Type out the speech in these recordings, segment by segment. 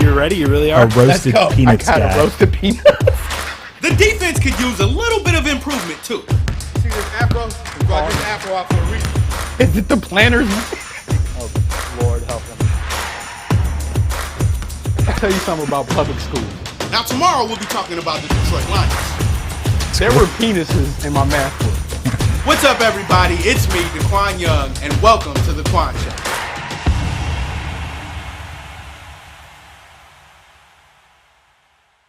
You're ready? You really are? A roasted peanuts I got guy. a roasted peanuts. The defense could use a little bit of improvement, too. See this afro? We brought this afro out for a reason. Is it the planners? Oh, Lord, help him. I'll tell you something about public schools. Now, tomorrow we'll be talking about the Detroit Lions. There were penises in my math book. What's up, everybody? It's me, Qwan Young, and welcome to the Qwan Show.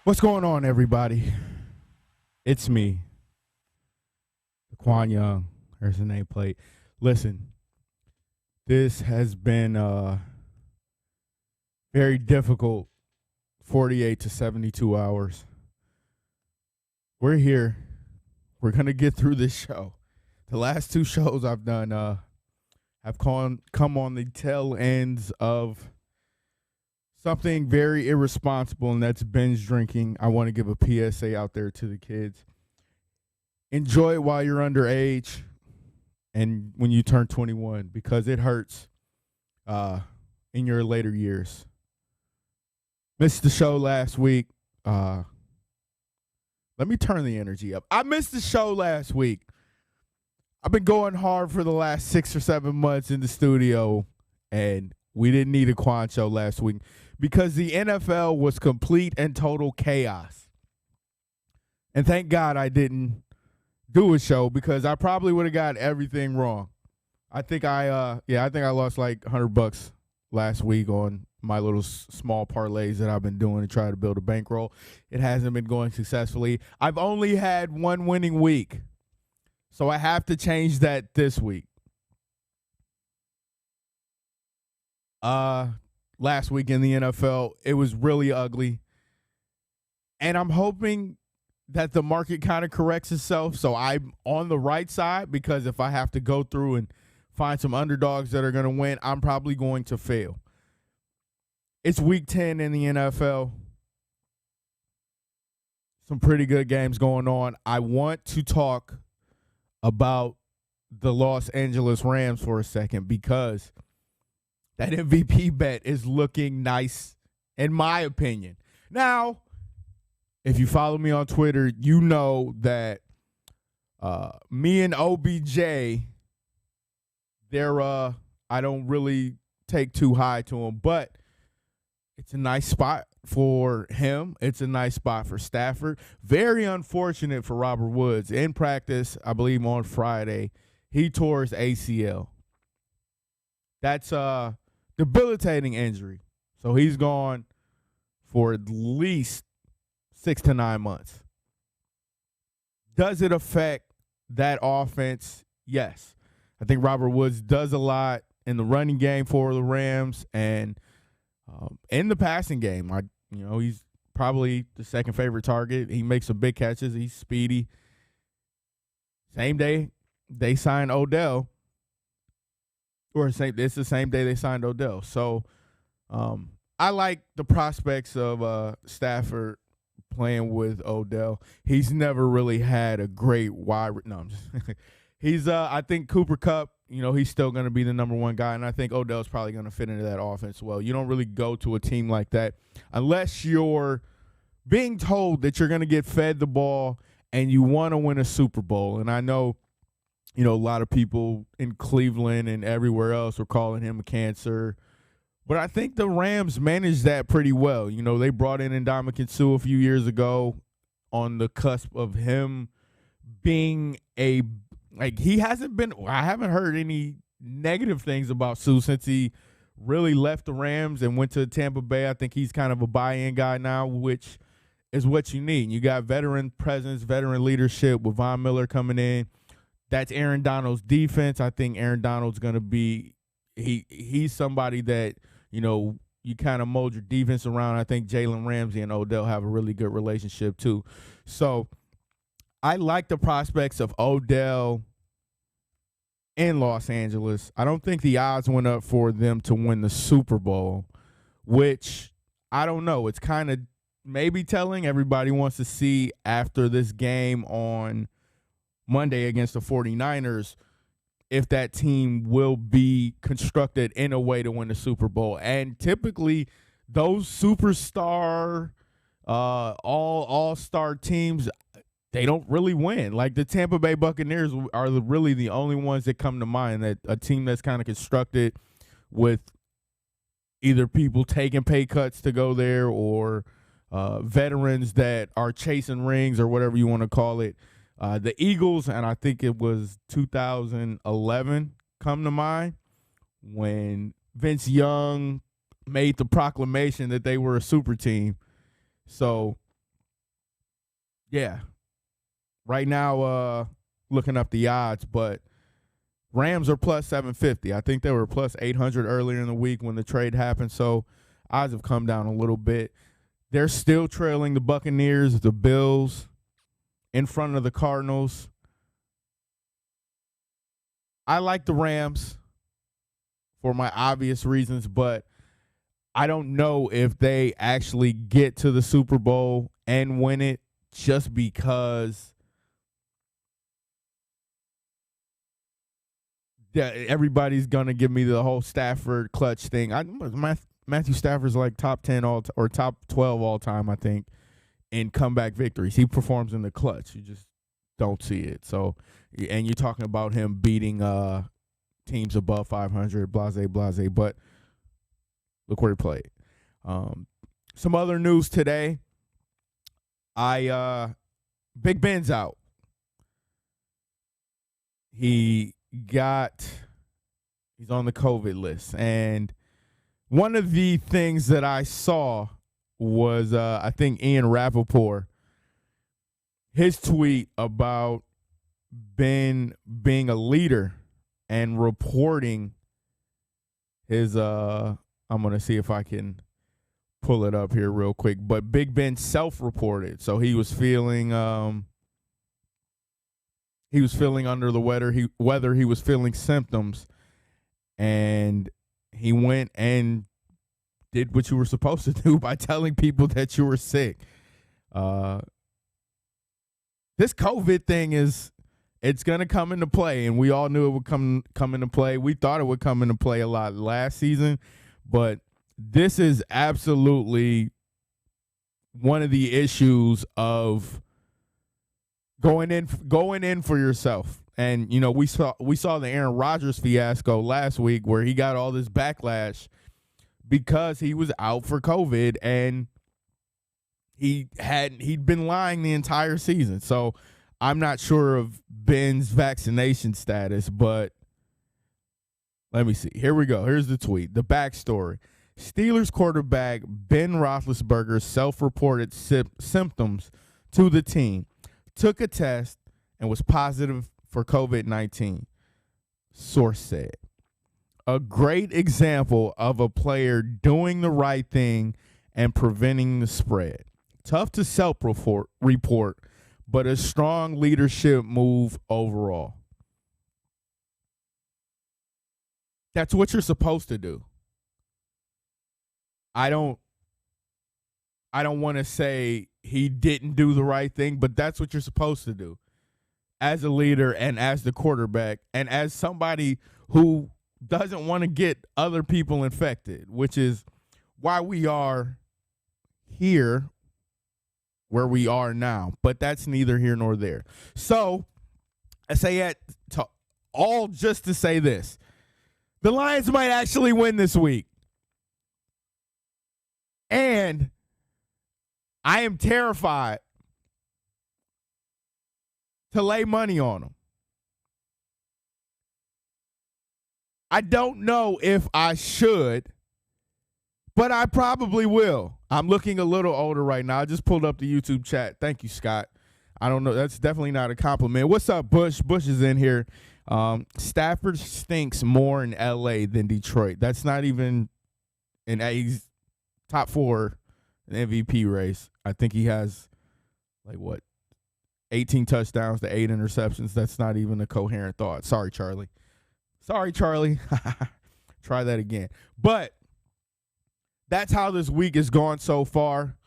What's going on, everybody? It's me, Qwan Young. There's the nameplate. Listen, this has been very difficult 48 to 72 hours. We're here. We're going to get through this show. The last two shows I've done have come on the tail ends of something very irresponsible, and that's binge drinking. I want to give a PSA out there to the kids. Enjoy it while you're underage and when you turn 21, because it hurts in your later years. Missed the show last week. Let me turn the energy up. I missed the show last week. I've been going hard for the last 6 or 7 months in the studio, and we didn't need a Qwan Show last week because the NFL was complete and total chaos. And thank God I didn't do a show, because I probably would have got everything wrong. I think I lost like $100 last week on my little small parlays that I've been doing to try to build a bankroll. It hasn't been going successfully. I've only had one winning week, so I have to change that this week. Last week in the NFL, it was really ugly. And I'm hoping that the market kind of corrects itself, so I'm on the right side, because if I have to go through and find some underdogs that are going to win, I'm probably going to fail. It's week 10 in the NFL. Some pretty good games going on. I want to talk about the Los Angeles Rams for a second, because that MVP bet is looking nice, in my opinion. Now, if you follow me on Twitter, you know that me and OBJ, I don't really take too high to him, but it's a nice spot for him. It's a nice spot for Stafford. Very unfortunate for Robert Woods. In practice, I believe on Friday, he tore his ACL. That's a debilitating injury. So he's gone for at least 6 to 9 months. Does it affect that offense? Yes. I think Robert Woods does a lot in the running game for the Rams, and in the passing game. He's probably the second favorite target. He makes some big catches. He's speedy. Same day they signed Odell, it's the same day they signed Odell. So I like the prospects of Stafford playing with Odell. He's never really had a great wide. No, I'm just he's. I think Cooper Kupp, he's still going to be the number one guy, and I think Odell's probably going to fit into that offense well. You don't really go to a team like that unless you're being told that you're going to get fed the ball and you want to win a Super Bowl. And I know, a lot of people in Cleveland and everywhere else were calling him a cancer. But I think the Rams managed that pretty well. They brought in Ndamukong Suh a few years ago on the cusp of him being he hasn't been – I haven't heard any negative things about Suh since he really left the Rams and went to Tampa Bay. I think he's kind of a buy-in guy now, which is what you need. You got veteran presence, veteran leadership with Von Miller coming in. That's Aaron Donald's defense. I think Aaron Donald's going to be he's somebody that, you kind of mold your defense around. I think Jalen Ramsey and Odell have a really good relationship too. So I like the prospects of Odell in Los Angeles. I don't think the odds went up for them to win the Super Bowl, which I don't know. It's kind of maybe telling. Everybody wants to see after this game on Monday against the 49ers if that team will be constructed in a way to win the Super Bowl. And typically those superstar, all-star teams, they don't really win. Like the Tampa Bay Buccaneers are really the only ones that come to mind, that a team that's kind of constructed with either people taking pay cuts to go there or veterans that are chasing rings or whatever you want to call it. The Eagles, and I think it was 2011, come to mind when Vince Young made the proclamation that they were a super team. So, yeah. Right now, looking up the odds, but Rams are plus 750. I think they were plus 800 earlier in the week when the trade happened, so odds have come down a little bit. They're still trailing the Buccaneers, the Bills, in front of the Cardinals. I like the Rams for my obvious reasons, but I don't know if they actually get to the Super Bowl and win it just because everybody's going to give me the whole Stafford clutch thing. Matthew Stafford's like top 10 or top 12 all time, I think, in comeback victories. He performs in the clutch. You just don't see it. So, and you're talking about him beating teams above 500, blase, but look where he played. Some other news today. Big Ben's out. He's on the COVID list. And one of the things that I saw was, I think, Ian Rappaport, his tweet about Ben being a leader and reporting his, I'm going to see if I can pull it up here real quick. But Big Ben self-reported. So he was feeling under the weather. He was feeling symptoms, and he went and did what you were supposed to do by telling people that you were sick. This COVID thing it's going to come into play, and we all knew it would come into play. We thought it would come into play a lot last season, but this is absolutely one of the issues of going in for yourself. And, you know, we saw the Aaron Rodgers fiasco last week where he got all this backlash because he was out for COVID, and he'd been lying the entire season. So I'm not sure of Ben's vaccination status, but let me see. Here we go. Here's the tweet. The backstory. Steelers quarterback Ben Roethlisberger's self-reported symptoms to the team, took a test, and was positive for COVID-19, source said. A great example of a player doing the right thing and preventing the spread. Tough to self-report, but a strong leadership move overall. That's what you're supposed to do. I don't want to say he didn't do the right thing, but that's what you're supposed to do as a leader and as the quarterback and as somebody who doesn't want to get other people infected, which is why we are here where we are now. But that's neither here nor there. So I say that all just to say this. The Lions might actually win this week. And I am terrified to lay money on them. I don't know if I should, but I probably will. I'm looking a little older right now. I just pulled up the YouTube chat. Thank you, Scott. I don't know. That's definitely not a compliment. What's up, Bush? Bush is in here. Stafford stinks more in L.A. than Detroit. That's not even he's top 4 in MVP race. I think he has, 18 touchdowns to 8 interceptions. That's not even a coherent thought. Sorry, Charlie. Try that again. But that's how this week has gone so far.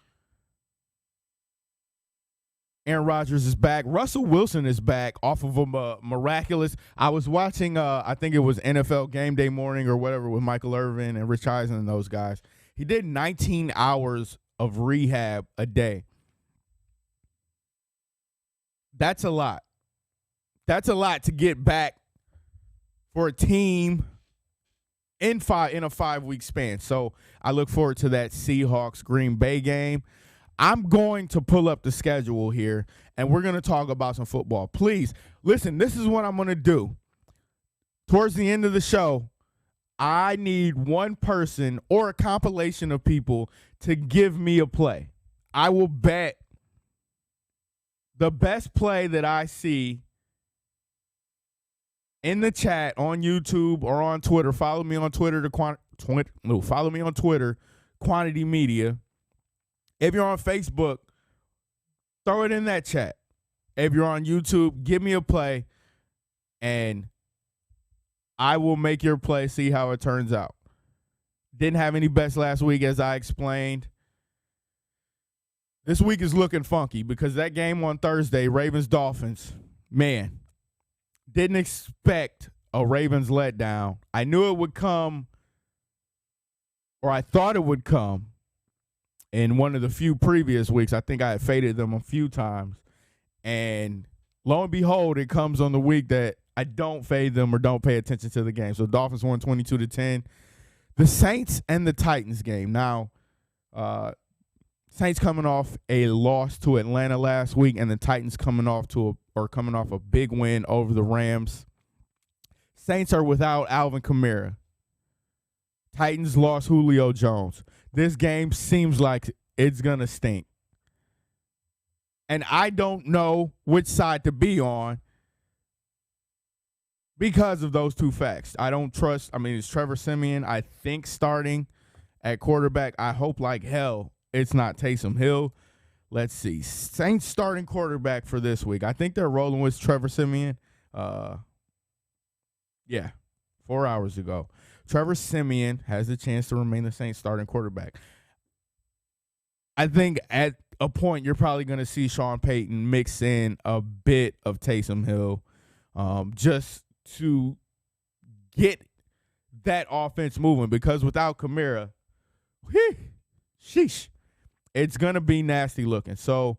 Aaron Rodgers is back. Russell Wilson is back off of a miraculous. I was watching, I think it was NFL Game Day Morning or whatever with Michael Irvin and Rich Eisen and those guys. He did 19 hours of rehab a day. That's a lot. That's a lot to get back for a team in a 5-week span. So I look forward to that Seahawks Green Bay game. I'm going to pull up the schedule here, and we're going to talk about some football. Please, listen, this is what I'm going to do. Towards the end of the show, I need one person or a compilation of people to give me a play. I will bet the best play that I see in the chat on YouTube or on Twitter. Follow me on Twitter, follow me on Twitter, Quantity Media. If you're on Facebook, throw it in that chat. If you're on YouTube, give me a play, and I will make your play, see how it turns out. Didn't have any bets last week, as I explained. This week is looking funky because that game on Thursday, Ravens-Dolphins, man, didn't expect a Ravens letdown. I knew it would come, or I thought it would come in one of the few previous weeks. I think I had faded them a few times. And lo and behold, it comes on the week that I don't fade them or don't pay attention to the game. So Dolphins won 22-10. The Saints and the Titans game. Now, Saints coming off a loss to Atlanta last week, and the Titans coming off a big win over the Rams. Saints are without Alvin Kamara. Titans lost Julio Jones. This game seems like it's gonna stink. And I don't know which side to be on because of those two facts. I don't trust. I mean, it's Trevor Siemian, I think, starting at quarterback. I hope like hell it's not Taysom Hill. Let's see. Saints starting quarterback for this week. I think they're rolling with Trevor Siemian. 4 hours ago. Trevor Siemian has the chance to remain the Saints starting quarterback. I think at a point you're probably going to see Sean Payton mix in a bit of Taysom Hill just to get that offense moving, because without Kamara, sheesh, it's going to be nasty looking. So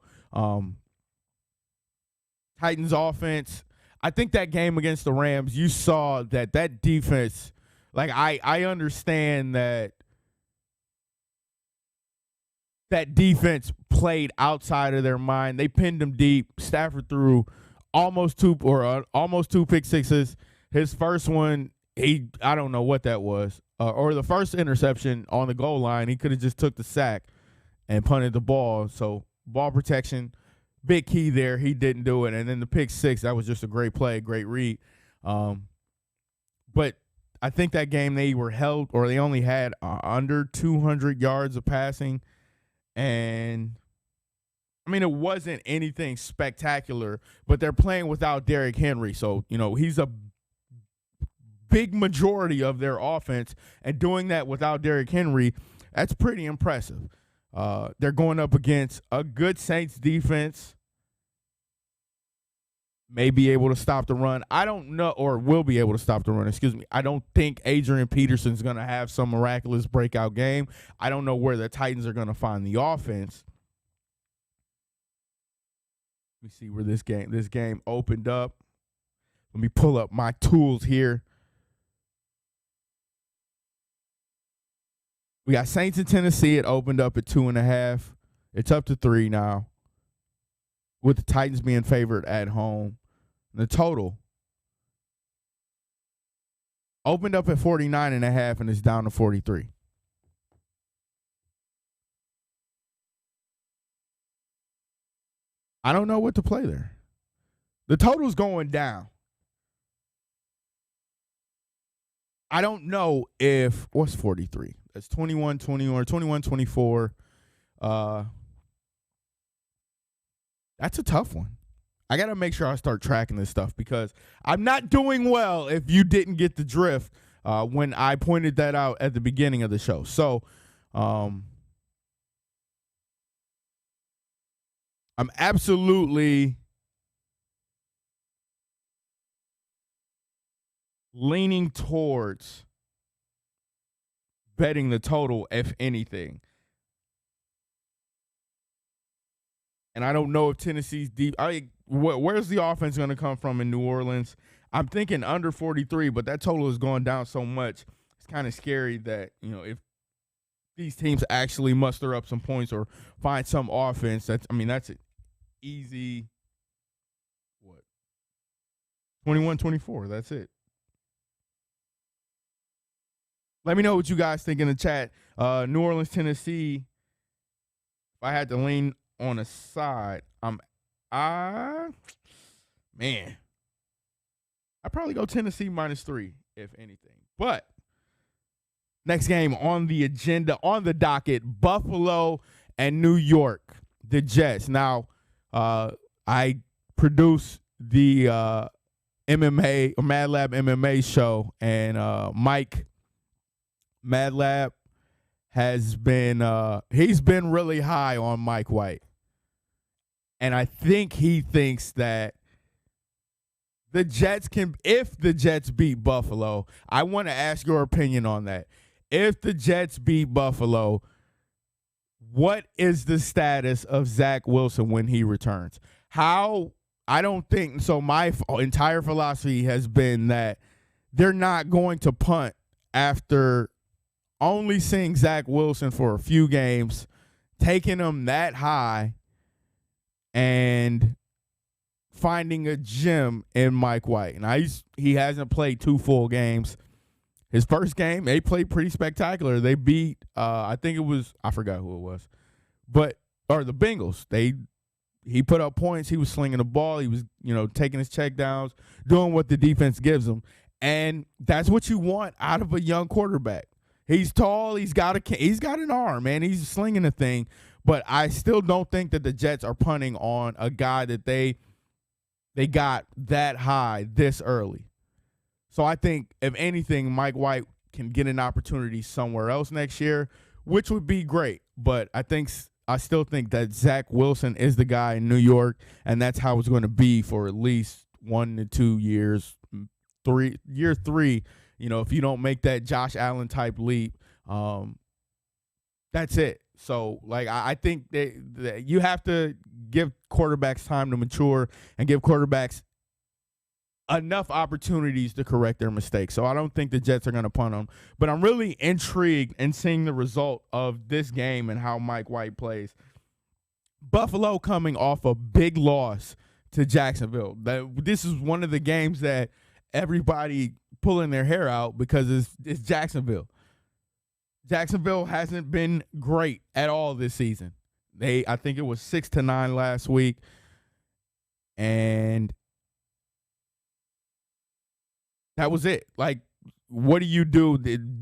Titans offense, I think that game against the Rams, you saw that defense, like I understand that defense played outside of their mind. They pinned them deep. Stafford threw almost two pick sixes. His first one, I don't know what that was, or the first interception on the goal line. He could have just took the sack and punted the ball. So ball protection, big key there. He didn't do it. And then the pick six, that was just a great play, great read. But I think that game they were held, or they only had under 200 yards of passing. And, I mean, it wasn't anything spectacular, but they're playing without Derrick Henry. So, he's a big majority of their offense, and doing that without Derrick Henry, that's pretty impressive. They're going up against a good Saints defense. May be able to stop the run. I don't know, or will be able to stop the run, excuse me. I don't think Adrian Peterson's going to have some miraculous breakout game. I don't know where the Titans are going to find the offense. Let me see where this game opened up. Let me pull up my tools here. We got Saints in Tennessee. It opened up at 2.5. It's up to 3 now, with the Titans being favored at home. The total opened up at 49.5 and it's down to 43. I don't know what to play there. The total's going down. I don't know if, what's 43? That's 21-20 or 21-24. That's a tough one. I got to make sure I start tracking this stuff, because I'm not doing well if you didn't get the drift when I pointed that out at the beginning of the show. So I'm absolutely leaning towards betting the total, if anything. And I don't know if Tennessee's deep. Where's the offense going to come from in New Orleans? I'm thinking under 43, but that total has gone down so much. It's kind of scary that, if these teams actually muster up some points or find some offense, that's an easy, 21-24. That's it. Let me know what you guys think in the chat. New Orleans, Tennessee. If I had to lean on a side, I'd probably go Tennessee -3, if anything. But next game on the agenda, on the docket, Buffalo and New York, the Jets. Now, I produce the MMA or Mad Lab MMA show, and Mike Mad Lab has been he's been really high on Mike White. And I think he thinks that the Jets if the Jets beat Buffalo, I want to ask your opinion on that. If the Jets beat Buffalo, what is the status of Zach Wilson when he returns? I don't think so. My entire philosophy has been that they're not going to punt after only seeing Zach Wilson for a few games, taking him that high, and finding a gem in Mike White. And he hasn't played 2 full games. His first game, they played pretty spectacular. They beat, I forgot who it was, or the Bengals. He put up points. He was slinging the ball. He was, taking his check downs, doing what the defense gives him. And that's what you want out of a young quarterback. He's tall. He's got an arm, man. He's slinging the thing. But I still don't think that the Jets are punting on a guy that they got that high this early. So I think, if anything, Mike White can get an opportunity somewhere else next year, which would be great. But I still think that Zach Wilson is the guy in New York, and that's how it's going to be for at least 1 to 2 years. Year 3, if you don't make that Josh Allen type leap, that's it. So, I think that you have to give quarterbacks time to mature and give quarterbacks enough opportunities to correct their mistakes. So I don't think the Jets are going to punt them. But I'm really intrigued in seeing the result of this game and how Mike White plays. Buffalo coming off a big loss to Jacksonville. This is one of the games that everybody pulling their hair out because it's Jacksonville. Jacksonville hasn't been great at all this season. I think it was 6-9 last week. And that was it. What do you do?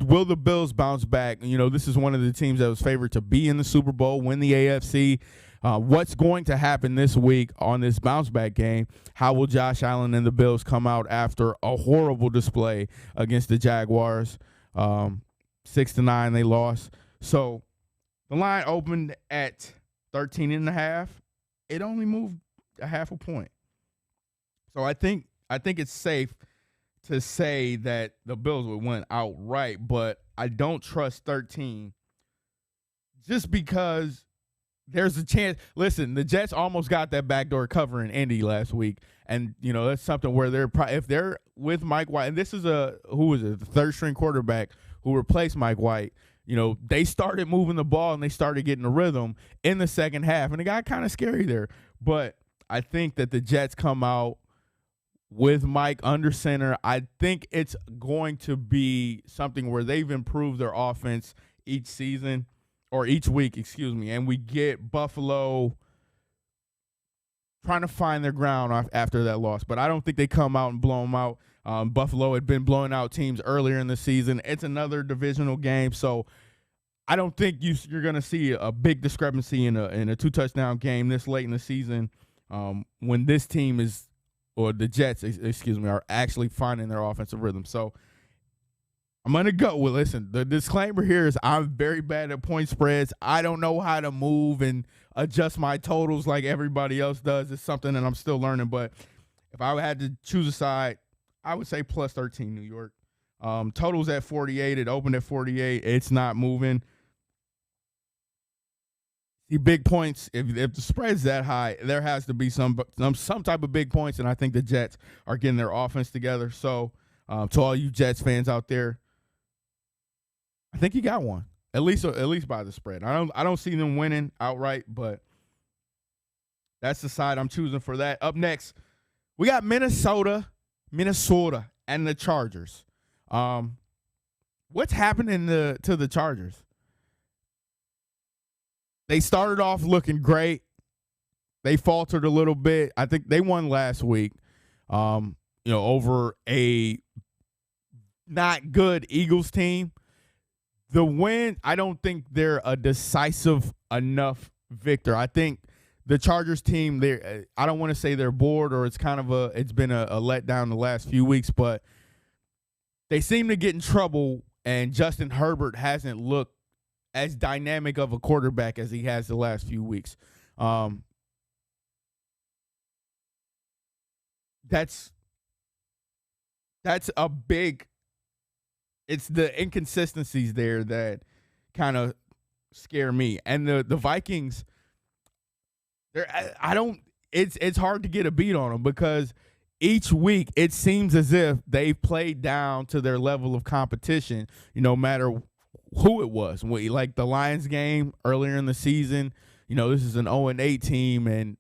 Will the Bills bounce back? This is one of the teams that was favored to be in the Super Bowl, win the AFC. What's going to happen this week on this bounce back game? How will Josh Allen and the Bills come out after a horrible display against the Jaguars? 6-9, they lost. So the line opened at 13.5. It only moved a half a point. So I think it's safe to say that the Bills would win outright, but I don't trust 13 just because there's a chance. Listen, the Jets almost got that backdoor cover in Indy last week, and that's something where if they're with Mike White, and this is the third string quarterback who replaced Mike White. They started moving the ball and they started getting a rhythm in the second half, and it got kind of scary there. But I think that the Jets come out with Mike under center. I think it's going to be something where they've improved their offense each season or each week, and we get Buffalo trying to find their ground after that loss. But I don't think they come out and blow them out. Buffalo had been blowing out teams earlier in the season. It's another divisional game, so I don't think you're going to see a big discrepancy in a 2-touchdown game this late in the season when this team the Jets, are actually finding their offensive rhythm. So I'm going to go with, listen, the disclaimer here is I'm very bad at point spreads. I don't know how to move and adjust my totals like everybody else does. It's something that I'm still learning. But if I had to choose a side, I would say plus 13 New York. Total's at 48. It opened at 48. It's not moving. See, big points. If the spread's that high, there has to be some type of big points, and I think the Jets are getting their offense together. So, to all you Jets fans out there, I think you got one. At least by the spread. I don't see them winning outright, but that's the side I'm choosing for that. Up next, we got Minnesota, and the Chargers. What's happening to the Chargers? They started off looking great. They faltered a little bit. I think they won last week, over a not good Eagles team. The win, I don't think they're a decisive enough victor. I think the Chargers team, I don't want to say they're bored or it's been a letdown the last few weeks, but they seem to get in trouble, and Justin Herbert hasn't looked as dynamic of a quarterback as he has the last few weeks. That's a big. It's the inconsistencies there that kind of scare me. And the Vikings, it's hard to get a beat on them because each week it seems as if they've played down to their level of competition, no matter who it was. Like the Lions game earlier in the season, this is an 0-8 team, and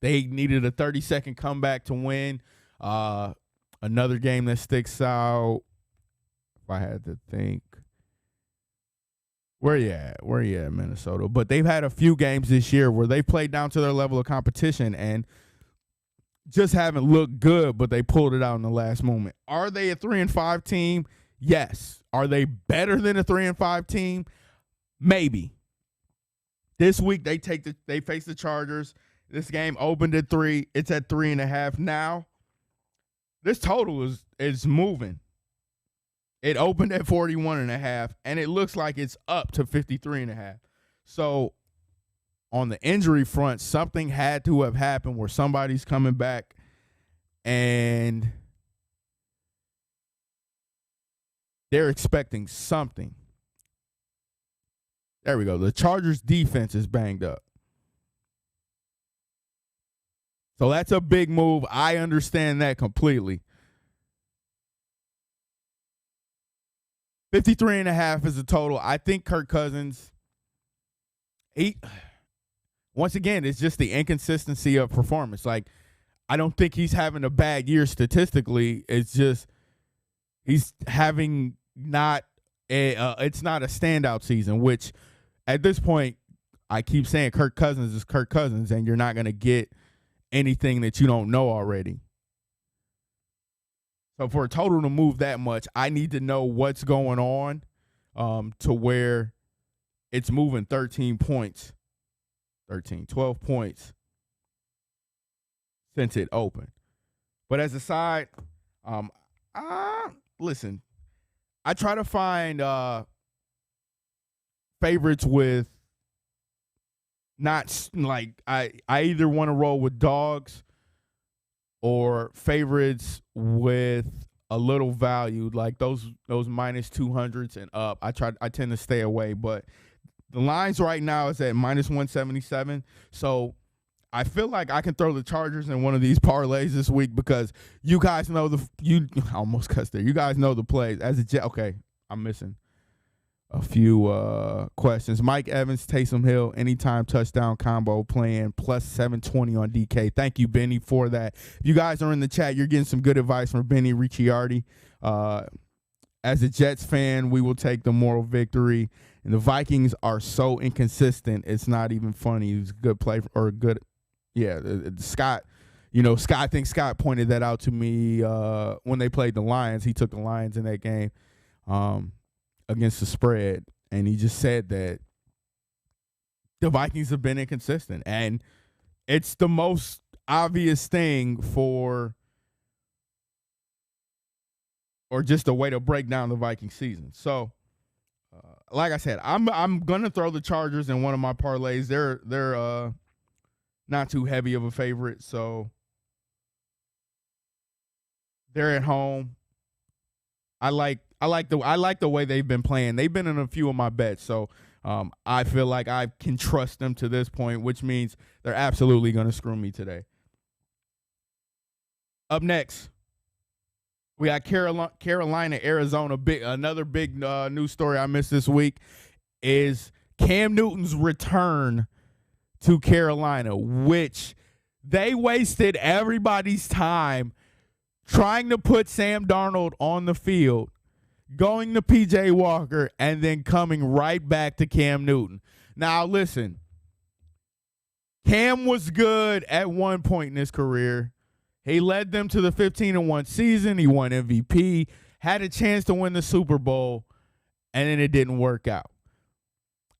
they needed a 30-second comeback to win. Another game that sticks out, if I had to think, where you at, Minnesota? But they've had a few games this year where they played down to their level of competition and just haven't looked good, but they pulled it out in the last moment. Are they a 3-5 team? Yes. Are they better than a 3-5 team? Maybe. This week they face the Chargers. This game opened at 3. It's at 3.5 now. This total is moving. It opened at 41.5, and it looks like it's up to 53.5. So on the injury front, something had to have happened where somebody's coming back, and they're expecting something. There we go. The Chargers defense is banged up. So that's a big move. I understand that completely. 53.5 is the total. I think Kirk Cousins, once again, it's just the inconsistency of performance. Like, I don't think he's having a bad year statistically. It's just he's having it's not a standout season, which at this point, I keep saying Kirk Cousins is Kirk Cousins, and you're not going to get anything that you don't know already. So for a total to move that much, I need to know what's going on to where it's moving 12 points since it opened. But as a side, listen, I try to find favorites with not like I either want to roll with dogs or favorites with a little value, like those minus 200s and up. I tend to stay away, but the lines right now is at minus 177. So I feel like I can throw the Chargers in one of these parlays this week because you guys know you almost cussed there. You guys know the plays. Okay, I'm missing a few questions. Mike Evans, Taysom Hill, anytime touchdown combo playing plus 720 on DK. Thank you, Benny, for that. If you guys are in the chat, you're getting some good advice from Benny Ricciardi. As a Jets fan, we will take the moral victory. And the Vikings are so inconsistent, it's not even funny. It's a good play or a good, Scott. I think Scott pointed that out to me when they played the Lions. He took the Lions in that game. Against the spread, and he just said that the Vikings have been inconsistent, and it's the most obvious thing or just a way to break down the Viking season. So, like I said, I'm gonna throw the Chargers in one of my parlays. They're not too heavy of a favorite, so they're at home. I I like the way they've been playing. They've been in a few of my bets, so I feel like I can trust them to this point, which means they're absolutely going to screw me today. Up next, we got Carolina, Arizona. Another big news story I missed this week is Cam Newton's return to Carolina, which they wasted everybody's time trying to put Sam Darnold on the field, going to P.J. Walker, and then coming right back to Cam Newton. Now, listen, Cam was good at one point in his career. He led them to the 15-1 season. He won MVP, had a chance to win the Super Bowl, and then it didn't work out.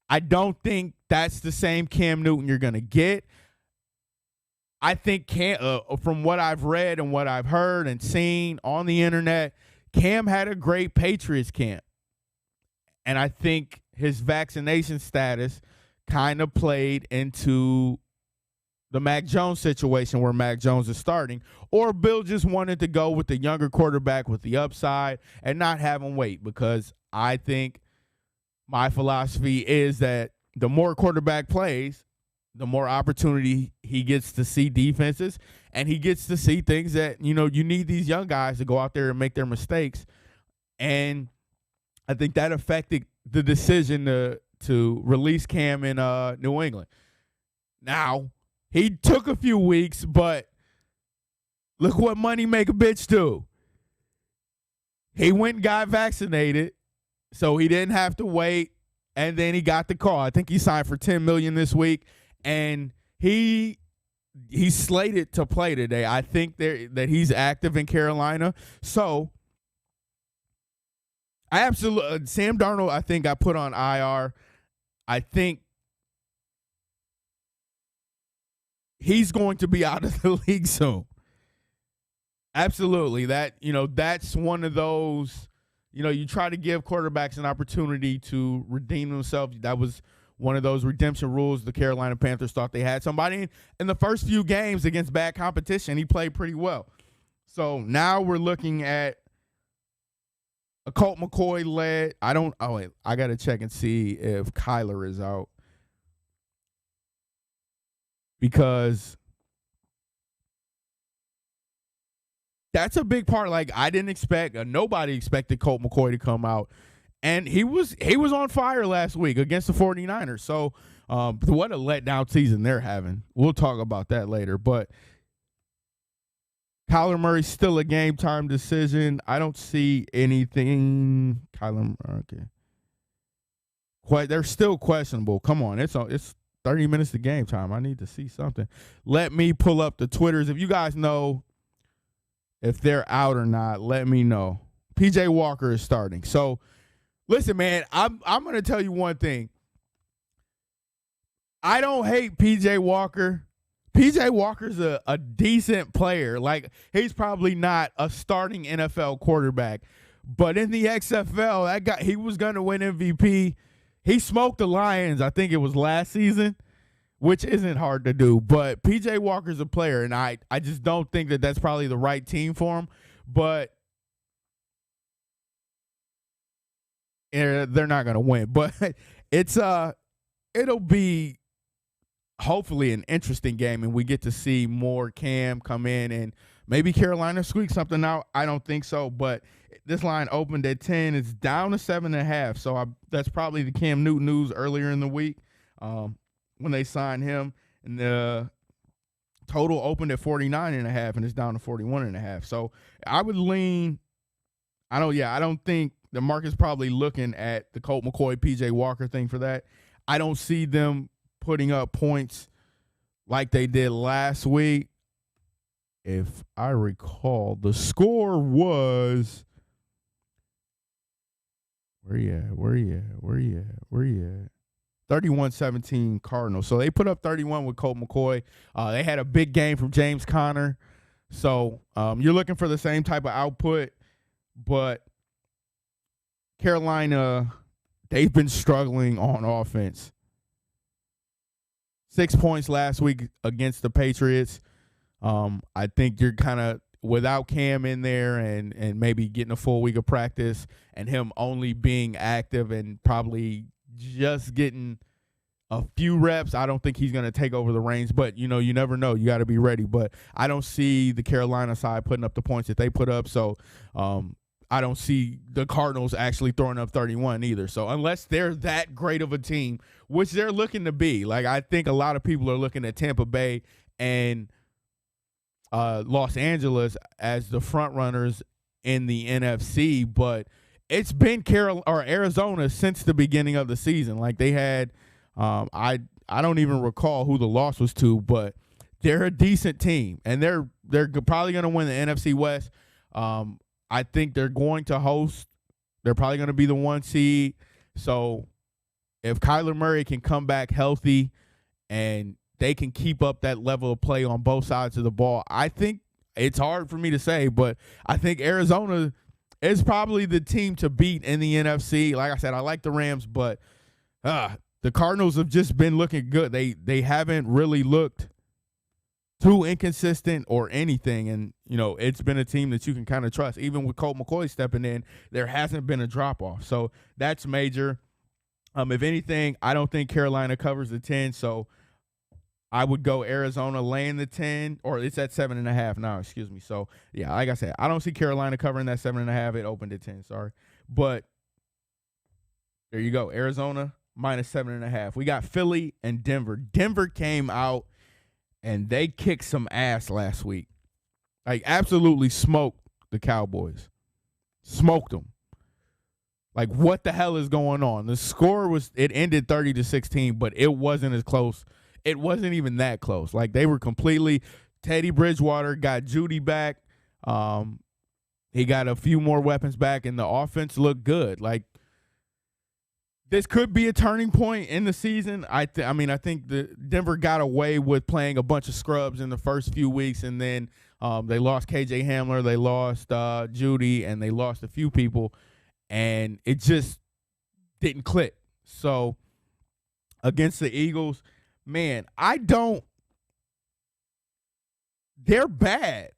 I don't think that's the same Cam Newton you're going to get. I think from what I've read and what I've heard and seen on the internet, Cam had a great Patriots camp. And I think his vaccination status kind of played into the Mac Jones situation where Mac Jones is starting, or Bill just wanted to go with the younger quarterback with the upside and not have him wait, because I think my philosophy is that the more quarterback plays, the more opportunity he gets to see defenses, and he gets to see things that, you need these young guys to go out there and make their mistakes. And I think that affected the decision to release Cam in New England. Now, he took a few weeks, but look what money make a bitch do. He went and got vaccinated, so he didn't have to wait, and then he got the call. I think he signed for $10 million this week, and he's slated to play today. I think that he's active in Carolina. So Sam Darnold, I think, got put on IR. I think he's going to be out of the league soon. Absolutely. That's one of those, you try to give quarterbacks an opportunity to redeem themselves. That was one of those redemption rules the Carolina Panthers thought they had. Somebody in the first few games against bad competition, he played pretty well. So now we're looking at a Colt McCoy led. I got to check and see if Kyler is out, because that's a big part. Like, I didn't expect, nobody expected Colt McCoy to come out. And he was on fire last week against the 49ers. So what a letdown season they're having. We'll talk about that later. But Kyler Murray's still a game-time decision. I don't see anything. Okay. They're still questionable. Come on. It's 30 minutes to game time. I need to see something. Let me pull up the Twitters. If you guys know if they're out or not, let me know. P.J. Walker is starting. So, listen, man, I'm going to tell you one thing. I don't hate P.J. Walker. P.J. Walker's a decent player. Like, he's probably not a starting NFL quarterback. But in the XFL, he was going to win MVP. He smoked the Lions, I think it was last season, which isn't hard to do. But P.J. Walker's a player, and I just don't think that that's probably the right team for him. But they're not going to win. But it'll be hopefully an interesting game, and we get to see more Cam come in, and maybe Carolina squeak something out. I don't think so, but this line opened at 10. It's down to 7.5, so that's probably the Cam Newton news earlier in the week when they signed him, and the total opened at 49.5, and it's down to 41.5. So I would lean. I don't think the market's probably looking at the Colt McCoy, P.J. Walker thing for that. I don't see them putting up points like they did last week. If I recall, the score was where you at? 31-17 Cardinals. So they put up 31 with Colt McCoy. They had a big game from James Conner. So you're looking for the same type of output, but Carolina, they've been struggling on offense. 6 points last week against the Patriots. I think you're kind of without Cam in there and maybe getting a full week of practice and him only being active and probably just getting a few reps, I don't think he's going to take over the reins. But, you never know. You got to be ready. But I don't see the Carolina side putting up the points that they put up. So I don't see the Cardinals actually throwing up 31 either. So unless they're that great of a team, which they're looking to be, like I think a lot of people are looking at Tampa Bay and Los Angeles as the front runners in the NFC, but it's been Arizona since the beginning of the season. Like they had, I don't even recall who the loss was to, but they're a decent team, and they're probably going to win the NFC West. I think they're going to host. They're probably going to be the 1 seed. So if Kyler Murray can come back healthy and they can keep up that level of play on both sides of the ball, I think it's hard for me to say, but I think Arizona is probably the team to beat in the NFC. Like I said, I like the Rams, but the Cardinals have just been looking good. They haven't really looked too inconsistent or anything, and it's been a team that you can kind of trust. Even with Colt McCoy stepping in, there hasn't been a drop-off, so that's major. If anything, I don't think Carolina covers the 10, so I would go Arizona laying the 10, or it's at 7.5 now, excuse me. So, yeah, like I said, I don't see Carolina covering that 7.5. It opened at 10, sorry. But there you go, Arizona minus 7.5. We got Philly and Denver. Denver came out and they kicked some ass last week. Like, absolutely smoked the Cowboys. Smoked them. Like, what the hell is going on? The score it ended 30-16, but it wasn't as close. It wasn't even that close. Like, they were completely Teddy Bridgewater got Judy back. He got a few more weapons back, and the offense looked good. Like, this could be a turning point in the season. I think the Denver got away with playing a bunch of scrubs in the first few weeks, and then they lost KJ Hamler, they lost Judy, and they lost a few people, and it just didn't click. So against the Eagles, man, they're bad.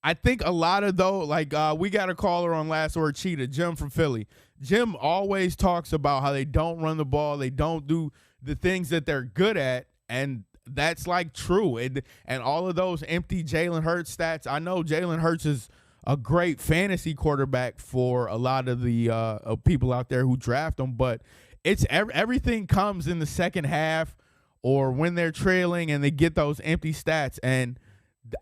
I think a lot of we got a caller on Last Word Cheetah, Jim from Philly. Jim always talks about how they don't run the ball, they don't do the things that they're good at, and that's like true. And all of those empty Jalen Hurts stats. I know Jalen Hurts is a great fantasy quarterback for a lot of the people out there who draft him, but it's everything comes in the second half or when they're trailing and they get those empty stats. And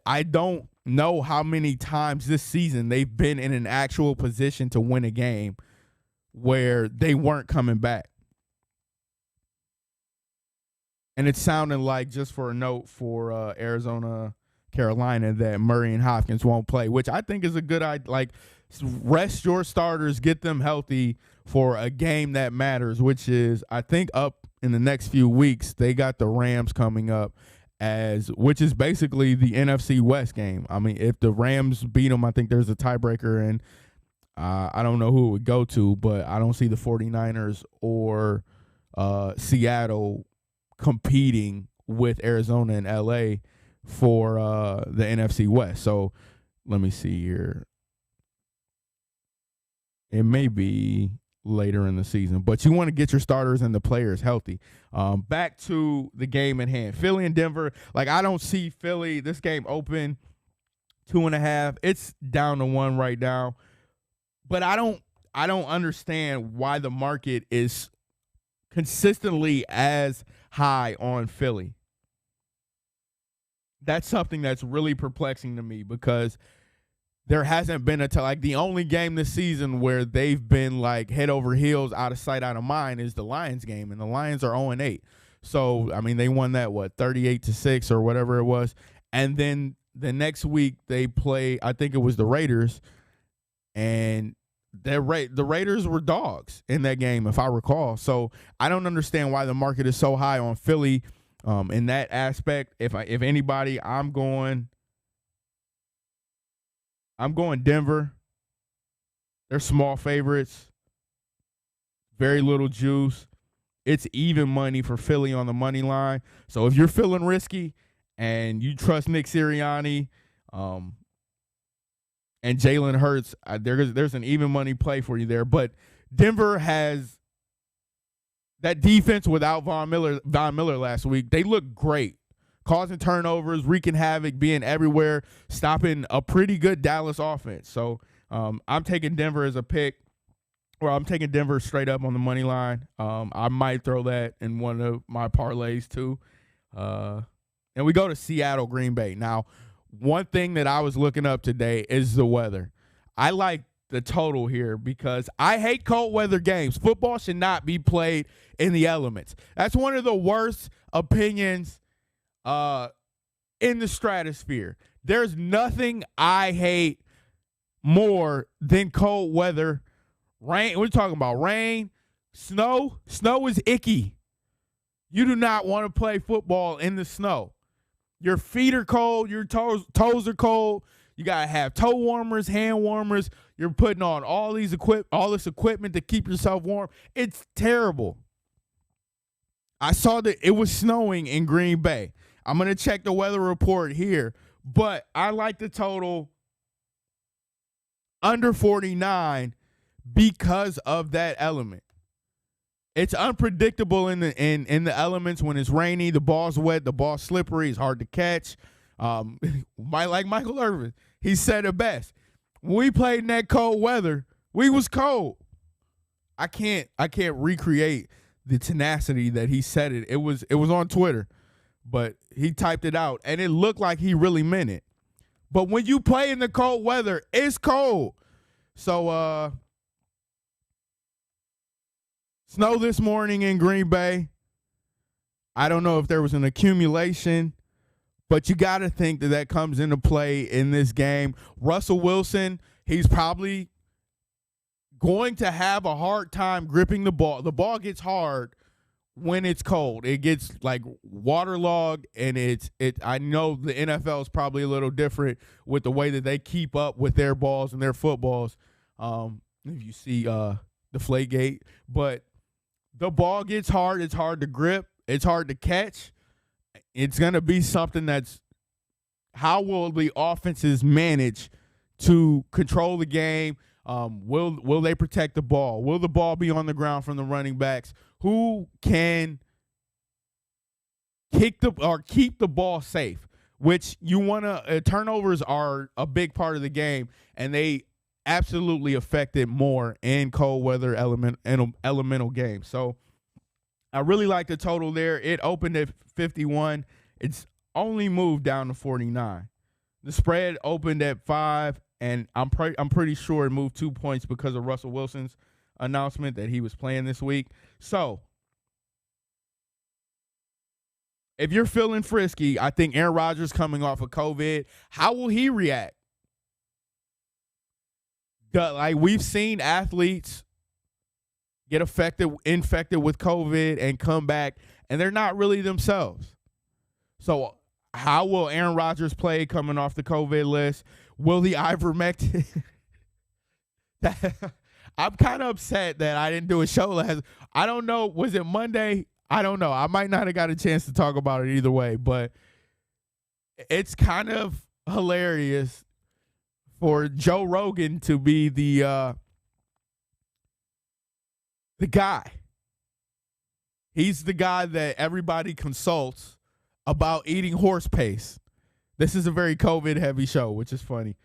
I don't know how many times this season they've been in an actual position to win a game where they weren't coming back. And it sounded like, just for a note for Arizona, Carolina, that Murray and Hopkins won't play, which I think is a good idea. Like, rest your starters, get them healthy for a game that matters, which is, I think, up in the next few weeks. They got the Rams coming up, which is basically the NFC West game. I mean, if the Rams beat them, I think there's a tiebreaker, and I don't know who it would go to, but I don't see the 49ers or Seattle competing with Arizona and LA for the NFC West. So let me see here. It may be later in the season, but you want to get your starters and the players healthy. Back to the game at hand, Philly and Denver. Like, I don't see Philly, this game open 2.5. It's down to 1 right now, but I don't understand why the market is consistently as high on Philly. That's something that's really perplexing to me, because there hasn't been the only game this season where they've been like head over heels, out of sight, out of mind, is the Lions game, and the Lions are 0-8. So, I mean, they won that 38-6 or whatever it was, and then the next week they play, I think it was the Raiders, and the Raiders were dogs in that game, if I recall. So I don't understand why the market is so high on Philly in that aspect. If anybody, I'm going Denver. They're small favorites. Very little juice. It's even money for Philly on the money line. So if you're feeling risky and you trust Nick Sirianni, and Jalen Hurts, there's an even money play for you there. But Denver has that defense without Von Miller last week. They look great, causing turnovers, wreaking havoc, being everywhere, stopping a pretty good Dallas offense. So I'm taking Denver as a pick, or I'm taking Denver straight up on the money line. I might throw that in one of my parlays too. And we go to Seattle, Green Bay. Now, one thing that I was looking up today is the weather. I like the total here because I hate cold weather games. Football should not be played in the elements. That's one of the worst opinions in the stratosphere. There's nothing I hate more than cold weather. Rain. We're talking about rain, snow. Snow is icky. You do not want to play football in the snow. Your feet are cold. Your toes are cold. You got to have toe warmers, hand warmers. You're putting on all this equipment to keep yourself warm. It's terrible. I saw that it was snowing in Green Bay. I'm going to check the weather report here, but I like the total under 49 because of that element. It's unpredictable in the elements when it's rainy. The ball's wet. The ball's slippery. It's hard to catch. Like Michael Irvin, he said it best. When we played in that cold weather, we was cold. I can't recreate the tenacity that he said it. It was on Twitter, but he typed it out, and it looked like he really meant it. But when you play in the cold weather, it's cold. So, snow this morning in Green Bay. I don't know if there was an accumulation, but you got to think that comes into play in this game. Russell Wilson, he's probably going to have a hard time gripping the ball. The ball gets hard when it's cold. It gets like waterlogged, and I know the NFL is probably a little different with the way that they keep up with their balls and their footballs. If you see Deflategate, but the ball gets hard. It's hard to grip. It's hard to catch. It's going to be something that's how will the offenses manage to control the game? Will they protect the ball? Will the ball be on the ground from the running backs? Who can keep the ball safe? Which you want to turnovers are a big part of the game, and they absolutely affect it more in cold weather elemental games. So I really like the total there. It opened at 51. It's only moved down to 49. The spread opened at 5, and I'm pretty sure it moved 2 points because of Russell Wilson's announcement that he was playing this week. So if you're feeling frisky, I think Aaron Rodgers coming off of COVID, how will he react? Like we've seen athletes get infected with COVID and come back, and they're not really themselves. So how will Aaron Rodgers play coming off the COVID list? Will the ivermectin? I'm kind of upset that I didn't do a show last. I don't know. Was it Monday? I don't know. I might not have got a chance to talk about it either way, but it's kind of hilarious for Joe Rogan to be the guy. He's the guy that everybody consults about eating horse paste. This is a very COVID heavy show, which is funny.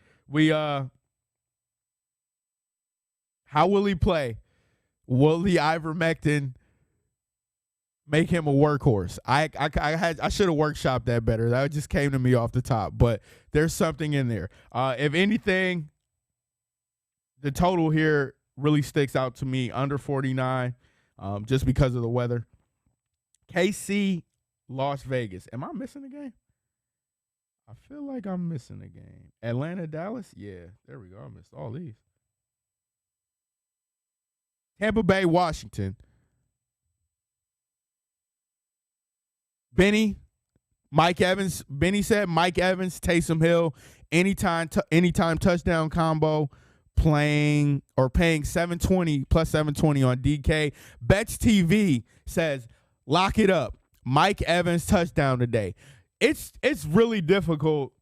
How will he play? Will the ivermectin make him a workhorse? I should have workshopped that better. That just came to me off the top, but there's something in there. If anything, the total here really sticks out to me, under 49, just because of the weather. KC, Las Vegas. Am I missing a game? I feel like I'm missing a game. Atlanta, Dallas? Yeah, there we go. I missed all these. Tampa Bay, Washington. Benny said Mike Evans, Taysom Hill, anytime touchdown combo, paying 720 plus 720 on DK. Bets TV says lock it up. Mike Evans touchdown today. It's really difficult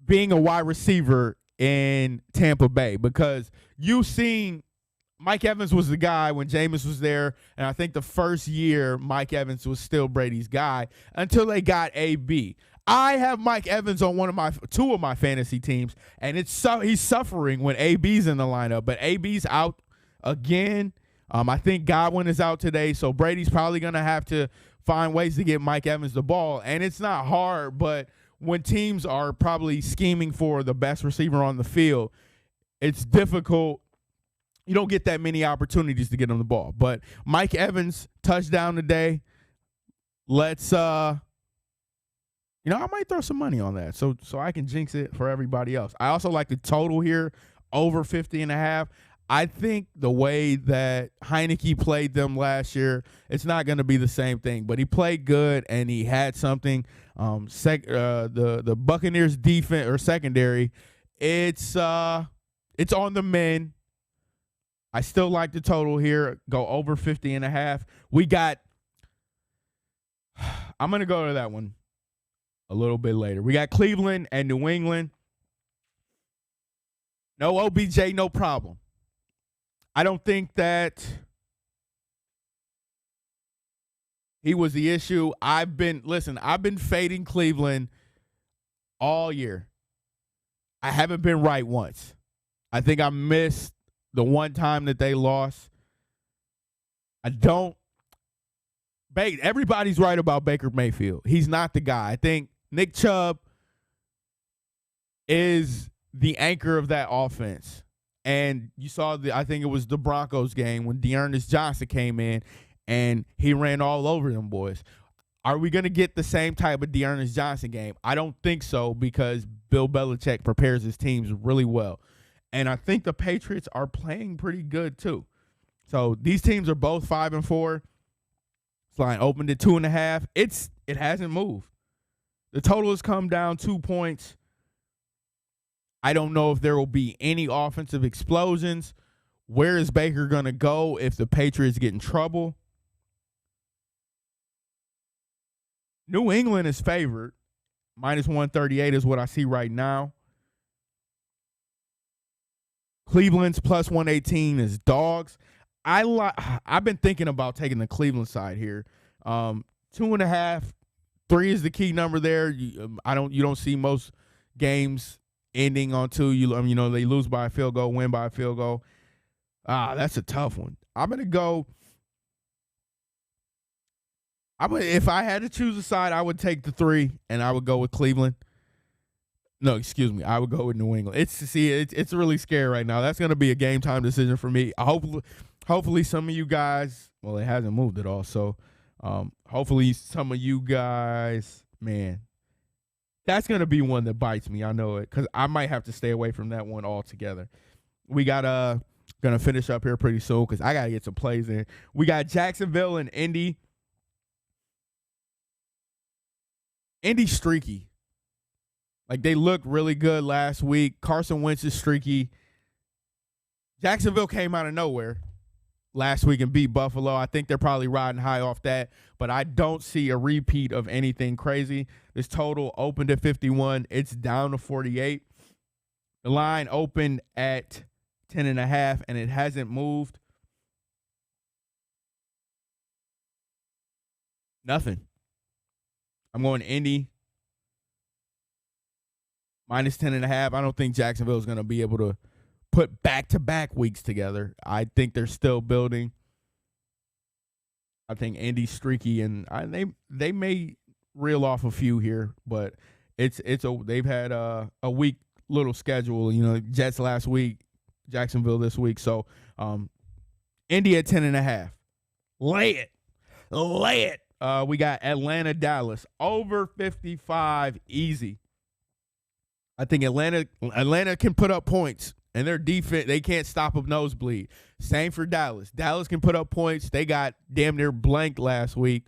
being a wide receiver in Tampa Bay, because you've seen Mike Evans was the guy when Jameis was there, and I think the first year Mike Evans was still Brady's guy until they got AB. I have Mike Evans on two of my fantasy teams, and he's suffering when AB's in the lineup, but AB's out again. I think Godwin is out today, so Brady's probably going to have to find ways to get Mike Evans the ball, and it's not hard, but when teams are probably scheming for the best receiver on the field, it's difficult. You don't get that many opportunities to get him the ball. But Mike Evans, touchdown today. Let's, I might throw some money on that so I can jinx it for everybody else. I also like the total here, over 50.5. I think the way that Heineke played them last year, it's not going to be the same thing. But he played good, and he had something. The Buccaneers defense or secondary, it's on the men. I still like the total here. Go over 50.5. I'm going to go to that one a little bit later. We got Cleveland and New England. No OBJ, no problem. I don't think that he was the issue. I've been fading Cleveland all year. I haven't been right once. I think I missed the one time that they lost. Everybody's right about Baker Mayfield. He's not the guy. I think Nick Chubb is the anchor of that offense. And you saw I think it was the Broncos game when Dearness Johnson came in and he ran all over them boys. Are we going to get the same type of Dearness Johnson game? I don't think so, because Bill Belichick prepares his teams really well. And I think the Patriots are playing pretty good too. So these teams are both 5-4. This line opened at 2.5. It hasn't moved. The total has come down 2 points. I don't know if there will be any offensive explosions. Where is Baker going to go if the Patriots get in trouble? New England is favored. -138 is what I see right now. Cleveland's +118 is dogs. I've been thinking about taking the Cleveland side here. 2.5, 3 is the key number there. You don't see most games ending on 2. They lose by a field goal, win by a field goal. That's a tough one. I'm gonna go. If I had to choose a side, I would take the 3, and I would go with Cleveland. No, excuse me. I would go with New England. It's really scary right now. That's gonna be a game time decision for me. Hopefully some of you guys. Well, it hasn't moved at all, so hopefully some of you guys, man. That's going to be one that bites me. I know it, because I might have to stay away from that one altogether. We got going to finish up here pretty soon because I got to get some plays in. We got Jacksonville and Indy. Indy's streaky. Like, they looked really good last week. Carson Wentz is streaky. Jacksonville came out of nowhere last week and beat Buffalo. I think they're probably riding high off that, but I don't see a repeat of anything crazy. This total opened at 51. It's down to 48. The line opened at 10.5, and it hasn't moved. Nothing. I'm going Indy. -10.5. I don't think Jacksonville is going to be able to put back-to-back weeks together. I think they're still building. I think Indy's streaky, and they may reel off a few here, but they've had a weak little schedule. Jets last week, Jacksonville this week. So Indy at 10.5. Lay it. We got Atlanta, Dallas over 55 easy. I think Atlanta can put up points. And their defense, they can't stop a nosebleed. Same for Dallas. Dallas can put up points. They got damn near blanked last week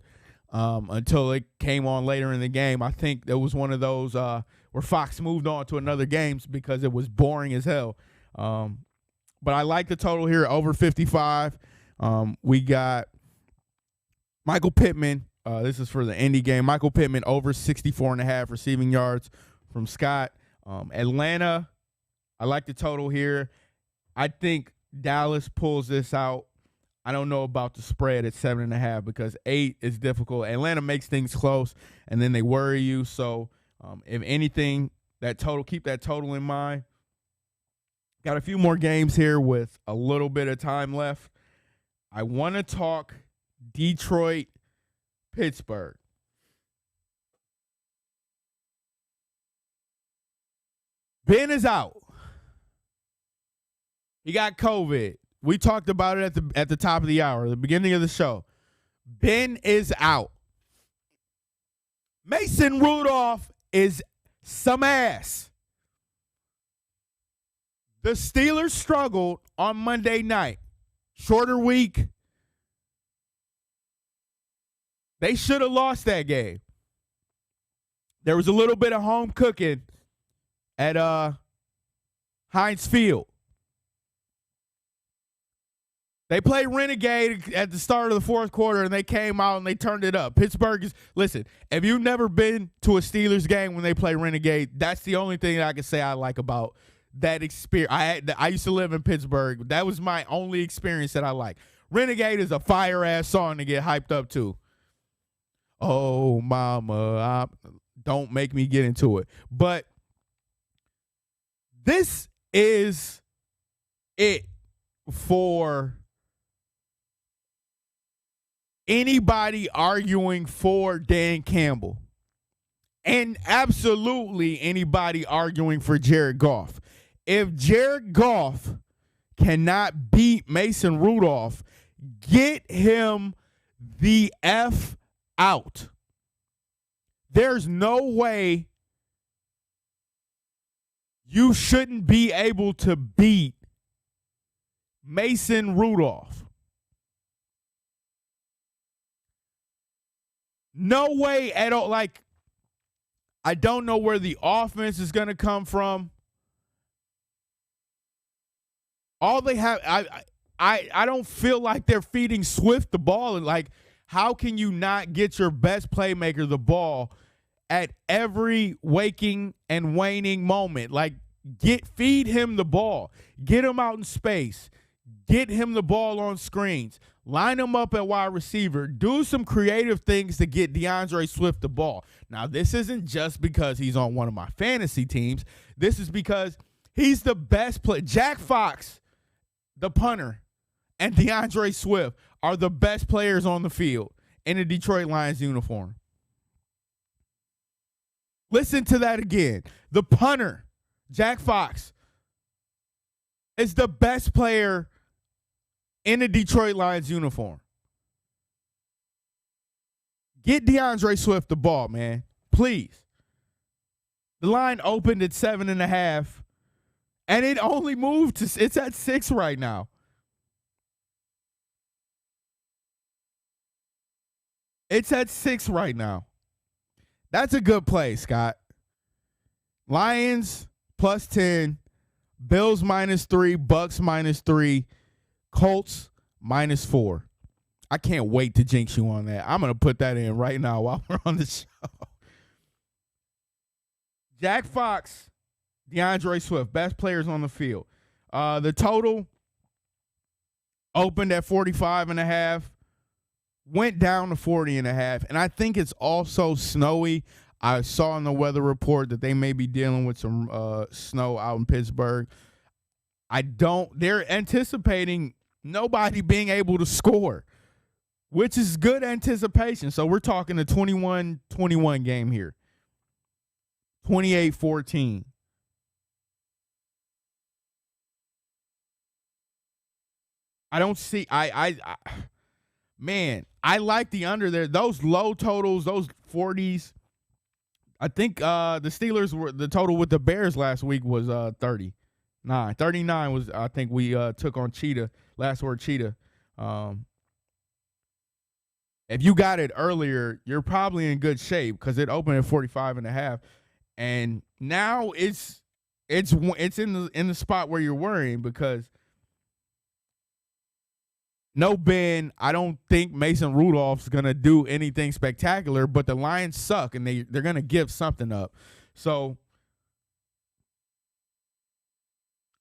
until it came on later in the game. I think there was one of those where Fox moved on to another games because it was boring as hell. But I like the total here, over 55. We got Michael Pittman. This is for the Indy game. Michael Pittman over 64.5 receiving yards from Scott. Atlanta, I like the total here. I think Dallas pulls this out. I don't know about the spread at 7.5 because 8 is difficult. Atlanta makes things close, and then they worry you. So, if anything, keep that total in mind. Got a few more games here with a little bit of time left. I want to talk Detroit, Pittsburgh. Ben is out. He got COVID. We talked about it at the top of the hour, the beginning of the show. Ben is out. Mason Rudolph is some ass. The Steelers struggled on Monday night. Shorter week. They should have lost that game. There was a little bit of home cooking at Heinz Field. They played Renegade at the start of the fourth quarter, and they came out and they turned it up. Pittsburgh is – listen, if you've never been to a Steelers game when they play Renegade, that's the only thing that I can say I like about that experience. I used to live in Pittsburgh. That was my only experience that I like. Renegade is a fire-ass song to get hyped up to. Oh, mama, don't make me get into it. But this is it for anybody arguing for Dan Campbell, and absolutely anybody arguing for Jared Goff. If Jared Goff cannot beat Mason Rudolph, get him the F out. There's no way you shouldn't be able to beat Mason Rudolph. No way at all. Like, I don't know where the offense is going to come from. All they have, I don't feel like they're feeding Swift the ball. And like, how can you not get your best playmaker the ball at every waking and waning moment? Like, feed him the ball. Get him out in space. Get him the ball on screens. Line him up at wide receiver. Do some creative things to get DeAndre Swift the ball. Now, this isn't just because he's on one of my fantasy teams. This is because he's the best player. Jack Fox, the punter, and DeAndre Swift are the best players on the field in a Detroit Lions uniform. Listen to that again. The punter, Jack Fox, is the best player in a Detroit Lions uniform. Get DeAndre Swift the ball, man. Please. The line opened at 7.5, and it only moved to, it's at 6 right now. It's at 6 right now. That's a good play, Scott. Lions plus 10, Bills -3, Bucks -3, Colts -4. I can't wait to jinx you on that. I'm going to put that in right now while we're on the show. Jack Fox, DeAndre Swift, best players on the field. The total opened at 45.5, went down to 40.5, and I think it's also snowy. I saw in the weather report that they may be dealing with some snow out in Pittsburgh. They're anticipating nobody being able to score, which is good anticipation. So we're talking a 21-21 game here. 28-14. I don't see man, I like the under there. Those low totals, those 40s. I think the Steelers were the total with the Bears last week was 39. 39 was, I think we took on Cheetah. Last word, Cheetah. If you got it earlier, you're probably in good shape because it opened at 45.5, and now it's in the spot where you're worrying because no Ben. I don't think Mason Rudolph's gonna do anything spectacular, but the Lions suck and they're gonna give something up. So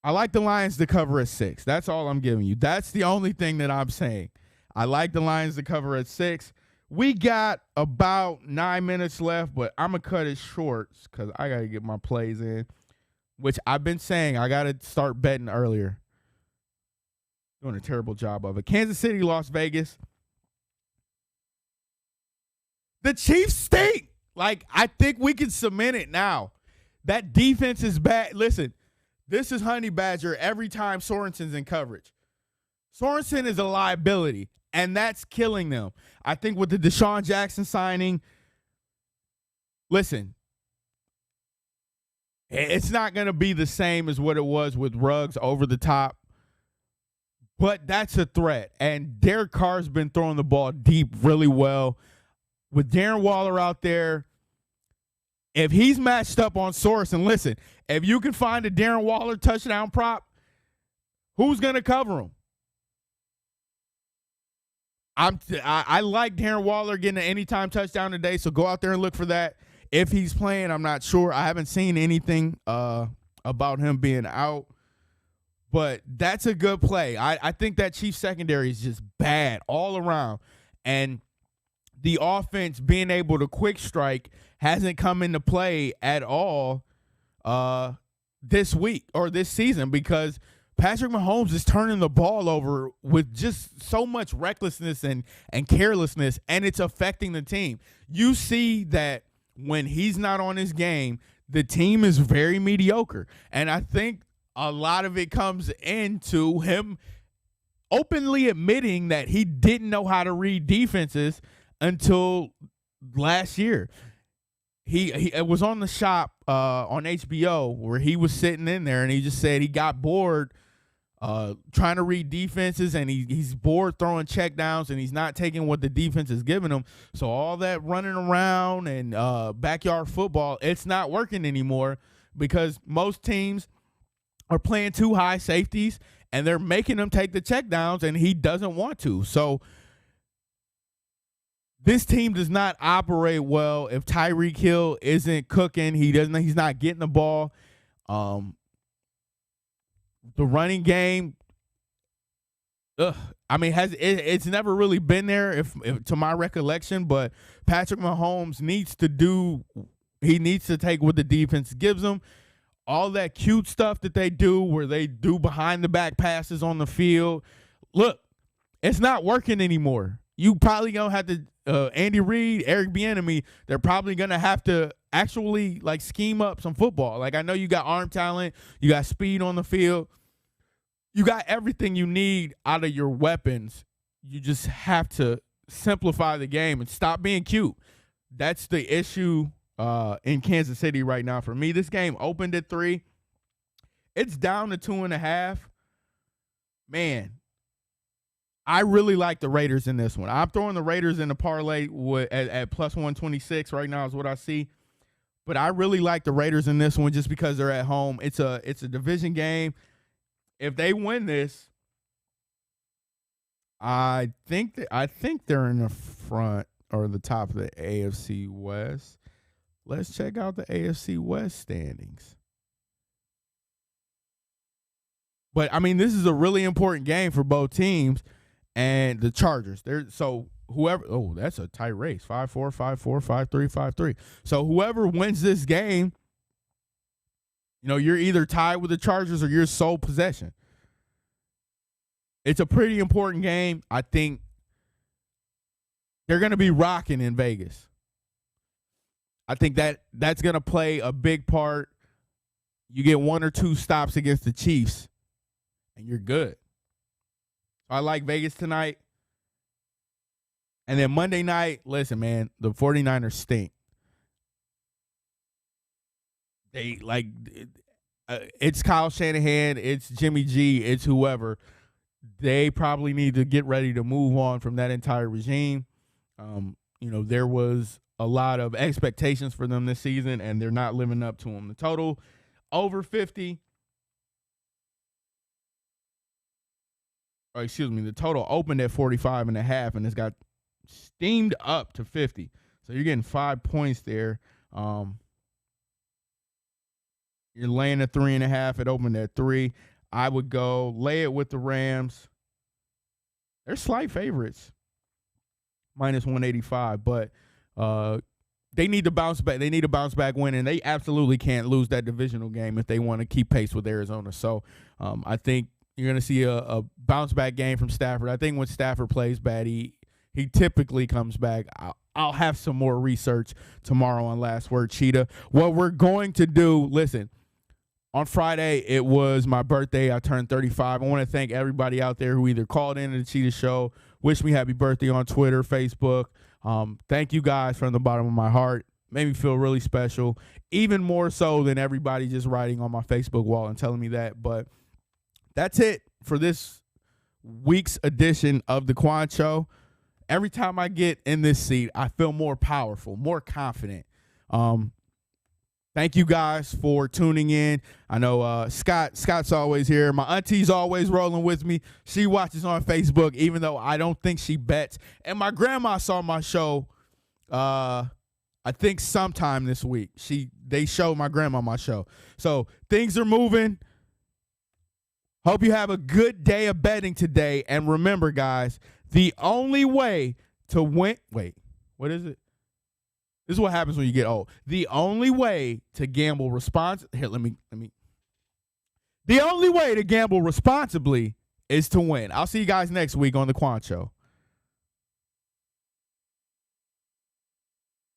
I like the Lions to cover at 6. That's all I'm giving you. That's the only thing that I'm saying. I like the Lions to cover at 6. We got about 9 minutes left, but I'm going to cut it short because I got to get my plays in, which I've been saying I got to start betting earlier. Doing a terrible job of it. Kansas City, Las Vegas. The Chiefs stink. Like, I think we can cement it now. That defense is bad. Listen, this is Honey Badger every time Sorensen's in coverage. Sorensen is a liability, and that's killing them. I think with the Deshaun Jackson signing, listen, it's not going to be the same as what it was with Ruggs over the top, but that's a threat. And Derek Carr's been throwing the ball deep really well. With Darren Waller out there, if he's matched up on Sorensen, listen, if you can find a Darren Waller touchdown prop, who's going to cover him? I like Darren Waller getting an anytime touchdown today, so go out there and look for that. If he's playing, I'm not sure. I haven't seen anything about him being out, but that's a good play. I think that Chiefs secondary is just bad all around, and the offense being able to quick strike hasn't come into play at all this week or this season because Patrick Mahomes is turning the ball over with just so much recklessness and carelessness, and it's affecting the team. You see that when he's not on his game, the team is very mediocre. And I think a lot of it comes into him openly admitting that he didn't know how to read defenses until last year. He was on the shop on HBO where he was sitting in there, and he just said he got bored trying to read defenses, and he's bored throwing checkdowns, and he's not taking what the defense is giving him. So all that running around and backyard football, it's not working anymore because most teams are playing too high safeties, and they're making him take the checkdowns, and he doesn't want to. So this team does not operate well if Tyreek Hill isn't cooking. He's not getting the ball. The running game, I mean, it's never really been there if to my recollection, but Patrick Mahomes needs to take what the defense gives him. All that cute stuff that they do where they do behind the back passes on the field. Look, it's not working anymore. You probably gonna have to Andy Reid, Eric Bieniemy, they're probably gonna have to actually like scheme up some football. Like, I know you got arm talent, you got speed on the field, you got everything you need out of your weapons. You just have to simplify the game and stop being cute. That's the issue in Kansas City right now for me. This game opened at 3. It's down to 2.5. Man, I really like the Raiders in this one. I'm throwing the Raiders in the parlay at plus 126 right now is what I see. But I really like the Raiders in this one just because they're at home. It's a division game. If they win this, I think they're in the front or the top of the AFC West. Let's check out the AFC West standings. But I mean, this is a really important game for both teams. And the Chargers, that's a tight race. 5-4, 5-4, 5-3, 5-3. So whoever wins this game, you're either tied with the Chargers or you're sole possession. It's a pretty important game. I think they're going to be rocking in Vegas. I think that's going to play a big part. You get 1 or 2 stops against the Chiefs, and you're good. I like Vegas tonight. And then Monday night, listen, man, the 49ers stink. It's Kyle Shanahan, it's Jimmy G, it's whoever. They probably need to get ready to move on from that entire regime. There was a lot of expectations for them this season, and they're not living up to them. The total over 50. The total opened at 45.5, and it's got steamed up to 50. So you're getting 5 points there. You're laying at 3.5. It opened at 3. I would go lay it with the Rams. They're slight favorites, -185, but they need to bounce back. They need a bounce back win, and they absolutely can't lose that divisional game if they want to keep pace with Arizona. So I think you're going to see a bounce back game from Stafford. I think when Stafford plays bad, he typically comes back. I'll have some more research tomorrow on Last Word Cheetah. What we're going to do, listen, on Friday, it was my birthday. I turned 35. I want to thank everybody out there who either called in to the Cheetah Show, wished me happy birthday on Twitter, Facebook. Thank you guys from the bottom of my heart. Made me feel really special, even more so than everybody just writing on my Facebook wall and telling me that. But that's it for this week's edition of the Qwan Show. Every time I get in this seat, I feel more powerful, more confident. Thank you guys for tuning in. I know Scott's always here. My auntie's always rolling with me. She watches on Facebook, even though I don't think she bets. And my grandma saw my show, I think sometime this week. They showed my grandma my show. So things are moving. Hope you have a good day of betting today. And remember, guys, the only way to win. Wait, what is it? This is what happens when you get old. The only way to gamble The only way to gamble responsibly is to win. I'll see you guys next week on the Qwan Show.